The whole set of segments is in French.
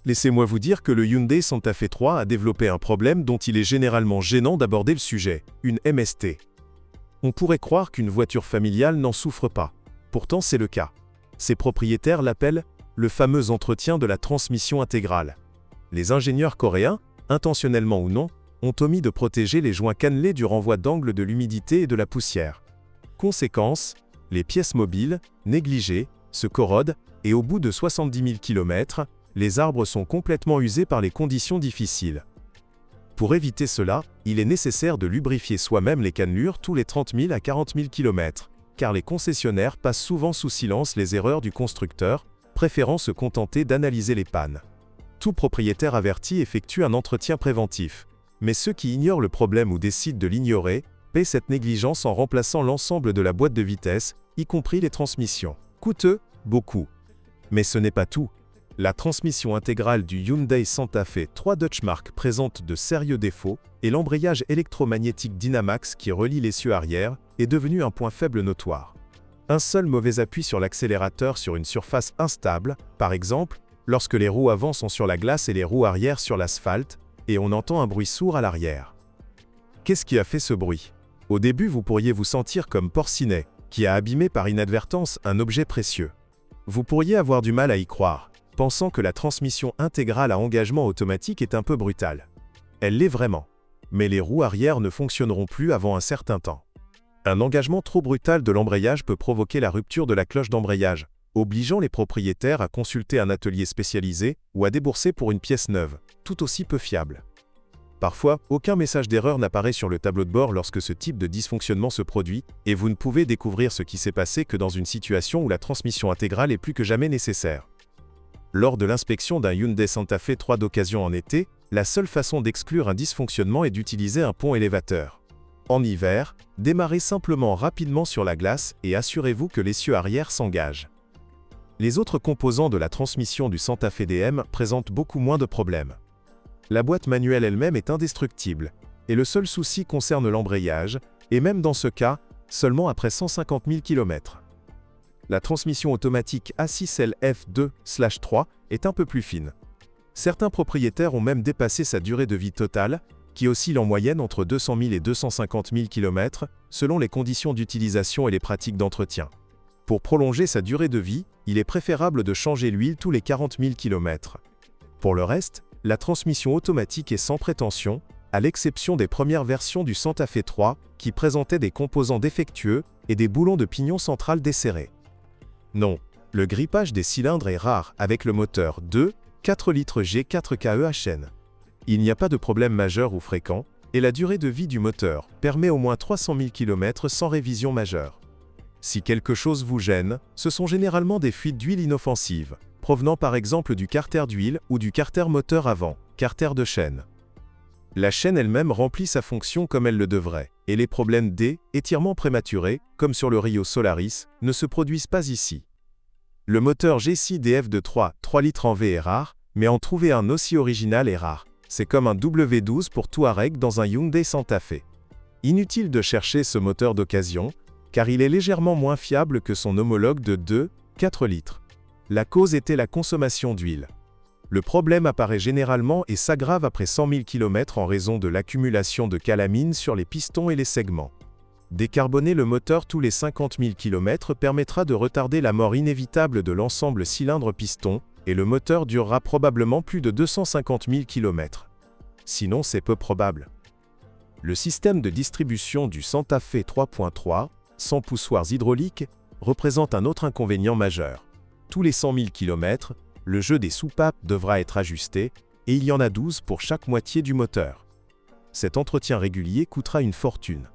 Laissez-moi vous dire que le Hyundai Santa Fe 3 a développé un problème dont il est généralement gênant d'aborder le sujet, une MST. On pourrait croire qu'une voiture familiale n'en souffre pas. Pourtant c'est le cas. Ses propriétaires l'appellent le fameux entretien de la transmission intégrale. Les ingénieurs coréens, intentionnellement ou non, ont omis de protéger les joints cannelés du renvoi d'angle de l'humidité et de la poussière. Conséquence, les pièces mobiles, négligées, se corrodent et au bout de 70 000 km, les arbres sont complètement usés par les conditions difficiles. Pour éviter cela, il est nécessaire de lubrifier soi-même les cannelures tous les 30 000 à 40 000 km, car les concessionnaires passent souvent sous silence les erreurs du constructeur, préférant se contenter d'analyser les pannes. Tout propriétaire averti effectue un entretien préventif, mais ceux qui ignorent le problème ou décident de l'ignorer, paient cette négligence en remplaçant l'ensemble de la boîte de vitesse, y compris les transmissions. Coûteux? Beaucoup. Mais ce n'est pas tout. La transmission intégrale du Hyundai Santa Fe 3 Deutschmark présente de sérieux défauts, et l'embrayage électromagnétique Dynamax qui relie l'essieu arrière est devenu un point faible notoire. Un seul mauvais appui sur l'accélérateur sur une surface instable, par exemple, lorsque les roues avant sont sur la glace et les roues arrière sur l'asphalte, et on entend un bruit sourd à l'arrière. Qu'est-ce qui a fait ce bruit? Au début, vous pourriez vous sentir comme Porcinet, qui a abîmé par inadvertance un objet précieux. Vous pourriez avoir du mal à y croire, pensant que la transmission intégrale à engagement automatique est un peu brutale. Elle l'est vraiment. Mais les roues arrière ne fonctionneront plus avant un certain temps. Un engagement trop brutal de l'embrayage peut provoquer la rupture de la cloche d'embrayage, obligeant les propriétaires à consulter un atelier spécialisé ou à débourser pour une pièce neuve, tout aussi peu fiable. Parfois, aucun message d'erreur n'apparaît sur le tableau de bord lorsque ce type de dysfonctionnement se produit, et vous ne pouvez découvrir ce qui s'est passé que dans une situation où la transmission intégrale est plus que jamais nécessaire. Lors de l'inspection d'un Hyundai Santa Fe 3 d'occasion en été, la seule façon d'exclure un dysfonctionnement est d'utiliser un pont élévateur. En hiver, démarrez simplement rapidement sur la glace et assurez-vous que l'essieu arrière s'engage. Les autres composants de la transmission du Santa Fe DM présentent beaucoup moins de problèmes. La boîte manuelle elle-même est indestructible, et le seul souci concerne l'embrayage, et même dans ce cas, seulement après 150 000 km. La transmission automatique A6LF2/3 est un peu plus fine. Certains propriétaires ont même dépassé sa durée de vie totale, qui oscille en moyenne entre 200 000 et 250 000 km, selon les conditions d'utilisation et les pratiques d'entretien. Pour prolonger sa durée de vie, il est préférable de changer l'huile tous les 40 000 km. Pour le reste, la transmission automatique est sans prétention, à l'exception des premières versions du Santa Fe 3, qui présentaient des composants défectueux et des boulons de pignon central desserrés. Non, le grippage des cylindres est rare avec le moteur 2,4 litres G4KEHN. Il n'y a pas de problème majeur ou fréquent, et la durée de vie du moteur permet au moins 300 000 km sans révision majeure. Si quelque chose vous gêne, ce sont généralement des fuites d'huile inoffensives, provenant par exemple du carter d'huile ou du carter moteur avant, carter de chaîne. La chaîne elle-même remplit sa fonction comme elle le devrait, et les problèmes d'étirement prématuré, comme sur le Rio Solaris, ne se produisent pas ici. Le moteur G6 DF de 3 litres en V est rare, mais en trouver un aussi original est rare. C'est comme un W12 pour Touareg dans un Hyundai Santa Fe. Inutile de chercher ce moteur d'occasion, car il est légèrement moins fiable que son homologue de 2,4 litres. La cause était la consommation d'huile. Le problème apparaît généralement et s'aggrave après 100 000 km en raison de l'accumulation de calamine sur les pistons et les segments. Décarboner le moteur tous les 50 000 km permettra de retarder la mort inévitable de l'ensemble cylindre-piston, et le moteur durera probablement plus de 250 000 km. Sinon c'est peu probable. Le système de distribution du Santa Fe 3.3, sans poussoirs hydrauliques, représente un autre inconvénient majeur. Tous les 100 000 km, le jeu des soupapes devra être ajusté, et il y en a 12 pour chaque moitié du moteur. Cet entretien régulier coûtera une fortune.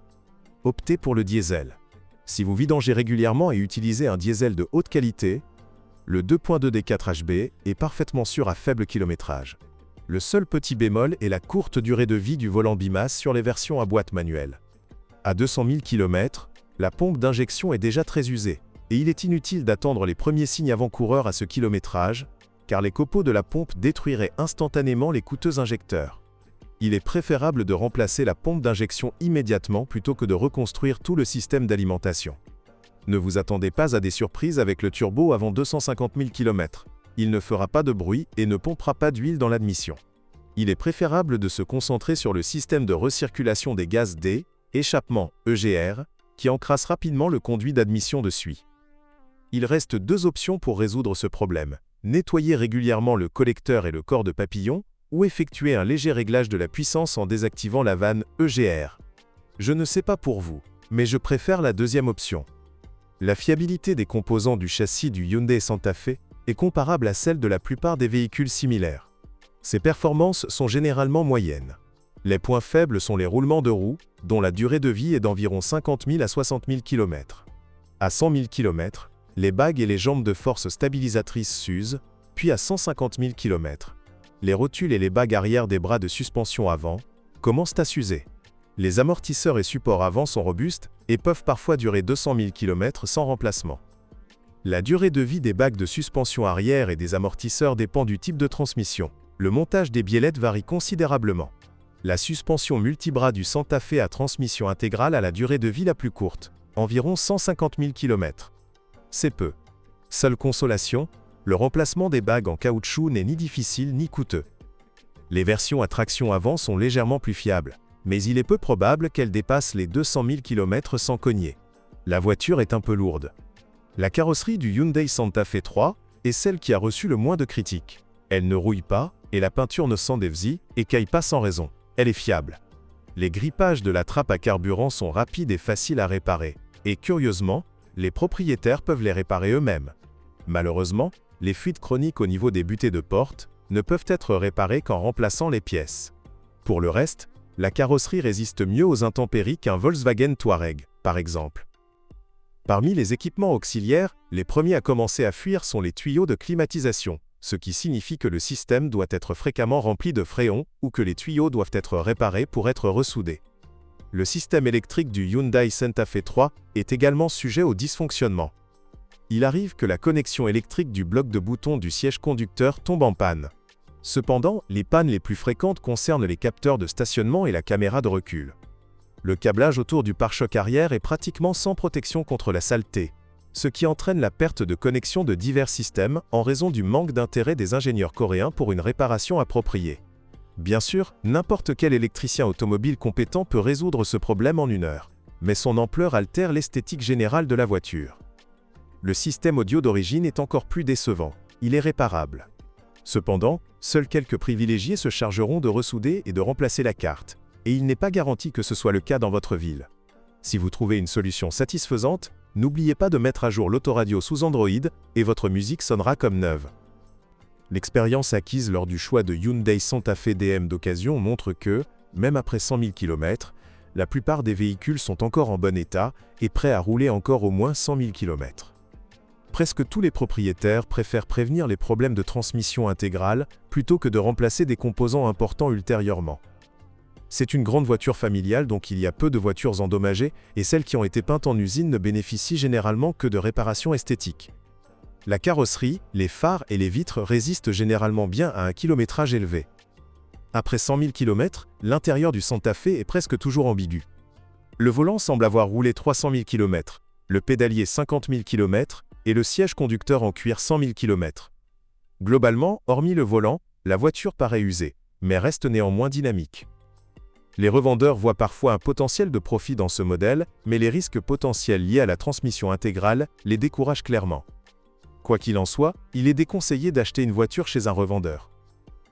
Optez pour le diesel. Si vous vidangez régulièrement et utilisez un diesel de haute qualité, le 2.2 D4HB est parfaitement sûr à faible kilométrage. Le seul petit bémol est la courte durée de vie du volant bimasse sur les versions à boîte manuelle. À 200 000 km, la pompe d'injection est déjà très usée, et il est inutile d'attendre les premiers signes avant-coureurs à ce kilométrage, car les copeaux de la pompe détruiraient instantanément les coûteux injecteurs. Il est préférable de remplacer la pompe d'injection immédiatement plutôt que de reconstruire tout le système d'alimentation. Ne vous attendez pas à des surprises avec le turbo avant 250 000 km. il ne fera pas de bruit et ne pompera pas d'huile dans l'admission. Il est préférable de se concentrer sur le système de recirculation des gaz D, échappement EGR, qui encrasse rapidement le conduit d'admission de suie. Il reste deux options pour résoudre ce problème. Nettoyer régulièrement le collecteur et le corps de papillon, ou effectuer un léger réglage de la puissance en désactivant la vanne EGR. Je ne sais pas pour vous, mais je préfère la deuxième option. La fiabilité des composants du châssis du Hyundai Santa Fe est comparable à celle de la plupart des véhicules similaires. Ses performances sont généralement moyennes. Les points faibles sont les roulements de roues, dont la durée de vie est d'environ 50 000 à 60 000 km. À 100 000 km, les bagues et les jambes de force stabilisatrices s'usent, puis à 150 000 km, les rotules et les bagues arrière des bras de suspension avant commencent à s'user. Les amortisseurs et supports avant sont robustes et peuvent parfois durer 200 000 km sans remplacement. La durée de vie des bagues de suspension arrière et des amortisseurs dépend du type de transmission. Le montage des biellettes varie considérablement. La suspension multibras du Santa Fe à transmission intégrale a la durée de vie la plus courte, environ 150 000 km. C'est peu. Seule consolation, le remplacement des bagues en caoutchouc n'est ni difficile ni coûteux. Les versions à traction avant sont légèrement plus fiables, mais il est peu probable qu'elles dépassent les 200 000 km sans cogner. La voiture est un peu lourde. La carrosserie du Hyundai Santa Fe 3 est celle qui a reçu le moins de critiques. Elle ne rouille pas, et la peinture ne s'endévsie et caille pas sans raison. Elle est fiable. Les grippages de la trappe à carburant sont rapides et faciles à réparer, et curieusement, les propriétaires peuvent les réparer eux-mêmes. Malheureusement, les fuites chroniques au niveau des butées de porte ne peuvent être réparées qu'en remplaçant les pièces. Pour le reste, la carrosserie résiste mieux aux intempéries qu'un Volkswagen Touareg, par exemple. Parmi les équipements auxiliaires, les premiers à commencer à fuir sont les tuyaux de climatisation, ce qui signifie que le système doit être fréquemment rempli de fréons ou que les tuyaux doivent être réparés pour être ressoudés. Le système électrique du Hyundai Santa Fe 3 est également sujet au dysfonctionnement. Il arrive que la connexion électrique du bloc de boutons du siège conducteur tombe en panne. Cependant, les pannes les plus fréquentes concernent les capteurs de stationnement et la caméra de recul. Le câblage autour du pare-choc arrière est pratiquement sans protection contre la saleté, ce qui entraîne la perte de connexion de divers systèmes en raison du manque d'intérêt des ingénieurs coréens pour une réparation appropriée. Bien sûr, n'importe quel électricien automobile compétent peut résoudre ce problème en 1 heure, mais son ampleur altère l'esthétique générale de la voiture. Le système audio d'origine est encore plus décevant. Il est réparable. Cependant, seuls quelques privilégiés se chargeront de ressouder et de remplacer la carte, et il n'est pas garanti que ce soit le cas dans votre ville. Si vous trouvez une solution satisfaisante, n'oubliez pas de mettre à jour l'autoradio sous Android et votre musique sonnera comme neuve. L'expérience acquise lors du choix de Hyundai Santa Fe DM d'occasion montre que, même après 100 000 km, la plupart des véhicules sont encore en bon état et prêts à rouler encore au moins 100 000 km. Presque tous les propriétaires préfèrent prévenir les problèmes de transmission intégrale plutôt que de remplacer des composants importants ultérieurement. C'est une grande voiture familiale donc il y a peu de voitures endommagées et celles qui ont été peintes en usine ne bénéficient généralement que de réparations esthétiques. La carrosserie, les phares et les vitres résistent généralement bien à un kilométrage élevé. Après 100 000 km, l'intérieur du Santa Fe est presque toujours ambigu. Le volant semble avoir roulé 300 000 km, le pédalier 50 000 km et le siège conducteur en cuir 100 000 km. Globalement, hormis le volant, la voiture paraît usée, mais reste néanmoins dynamique. Les revendeurs voient parfois un potentiel de profit dans ce modèle, mais les risques potentiels liés à la transmission intégrale les découragent clairement. Quoi qu'il en soit, il est déconseillé d'acheter une voiture chez un revendeur.